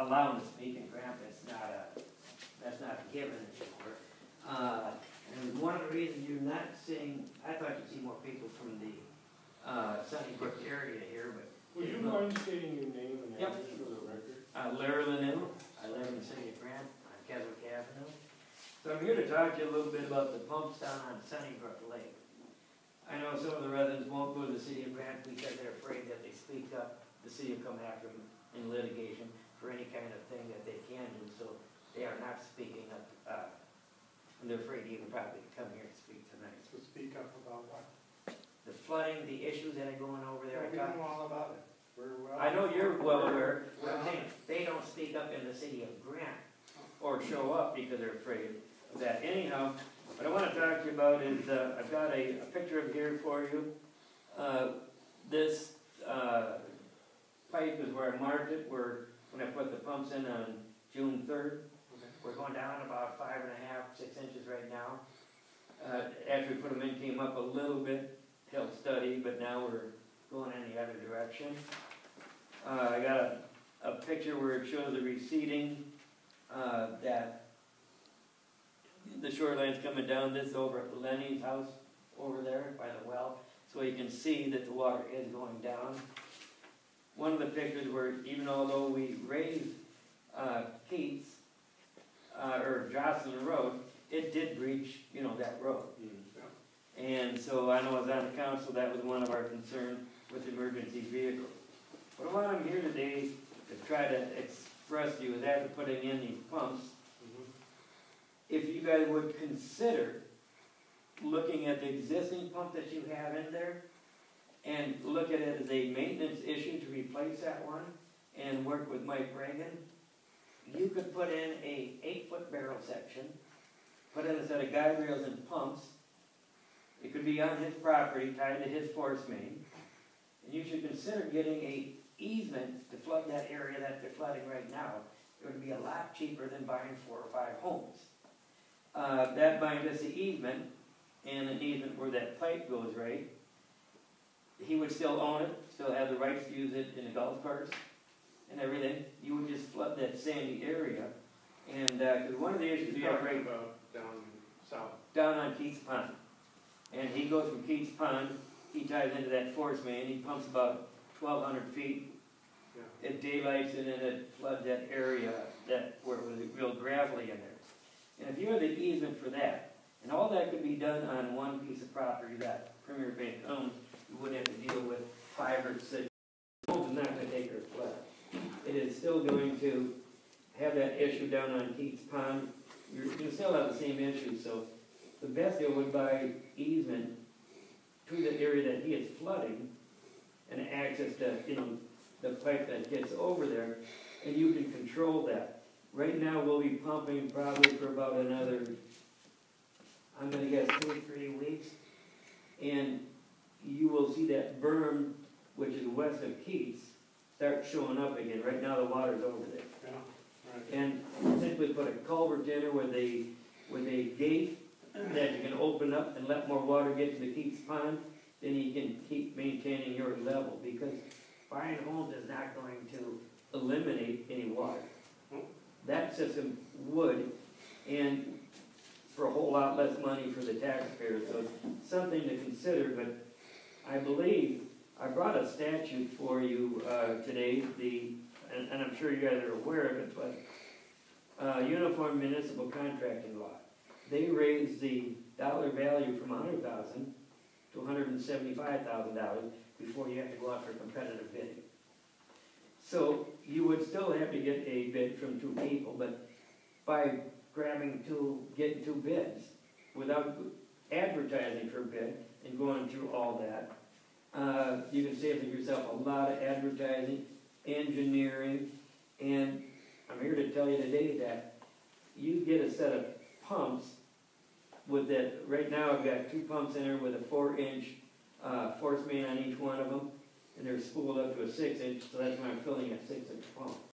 allow them to speak, and grant that's not a given anymore. And one of the reasons you're not seeing, I thought you'd see more people from the Sunnybrook area here, but. Would you mind stating your name and Yep. address for the record? Larry Lanoux. I live in the city of Grant on Keswick Avenue. So I'm here to talk to you a little bit about the pumps down on Sunnybrook Lake. I know some of the residents won't go to the city of Grant because they're afraid that they speak up, the city will come after them in litigation for any kind of thing that they can do, so they are not speaking up, and they're afraid to even probably come here and speak tonight. So speak up about what? The flooding, the issues that are going over there. We know all about it. We're well. I know you're well aware, but I'm saying, they don't speak up in the city of Grant or show up because they're afraid of that. Anyhow, what I want to talk to you about is, I've got a picture of here for you. This pipe is where I marked it, when I put the pumps in on June 3rd. Okay. We're going down about 5.5, 6 inches right now. After we put them in, came up a little bit, held steady, but now we're going in the other direction. I got a picture where it shows the receding, that the shoreline's coming down. This is over at Lenny's house over there by the well, so you can see that the water is going down. One of the pictures where, even although we raised Keats, or Jocelyn Road, it did breach, that road. And so I know as on the council, that was one of our concerns with emergency vehicles. But why I'm here today to try to express to you is after putting in these pumps, if you guys would consider looking at the existing pump that you have in there and look at it as a maintenance issue to replace that one and work with Mike Reagan, you could put in a 8-foot barrel section, put in a set of guide rails and pumps. It could be on his property, tied to his force main. And you should consider getting a easement to flood that area that they're flooding right now. It would be a lot cheaper than buying 4 or 5 homes. That buying us the easement, and an easement where that pipe goes right, he would still own it, still have the rights to use it in the golf carts and everything. You would just flood that sandy area. And because one of the issues we have right about down south. Down on Keats Pond. And he goes from Keats Pond, he ties into that force main, he pumps about 1,200 feet. Yeah. It daylights it and it floods that area where it was real gravelly in there. And if you had the easement for that, and all that could be done on one piece of property that Premier Bank owns, you wouldn't have to deal with 5 or 6. Homes is not going to take her flood. It is still going to have that issue down on Keats Pond. You're going to still have the same issue, so the best deal would buy easement to the area that he is flooding and access to, the pipe that gets over there, and you can control that. Right now we'll be pumping probably for about another, I'm going to guess 2 or 3 weeks, and you will see that berm, which is west of Keats, start showing up again. Right now the water's over there. Yeah. Right. And simply put a culvert in there with a gate that you can open up and let more water get to the Keats Pond, then you can keep maintaining your level, because buying homes is not going to eliminate any water. That system would, and for a whole lot less money for the taxpayers, so it's something to consider. But I believe, I brought a statute for you today, and I'm sure you guys are aware of it, but Uniform Municipal Contracting Law. They raised the dollar value from $100,000 to $175,000 before you have to go out for competitive bidding. So you would still have to get a bid from 2 people, but by getting 2 bids without advertising for a bid and going through all that, you can save yourself a lot of advertising, engineering, and I'm here to tell you today that you get a set of pumps with that. Right now I've got 2 pumps in there with a 4-inch force main on each one of them, and they're spooled up to a 6-inch, so that's why I'm filling a 6-inch pump.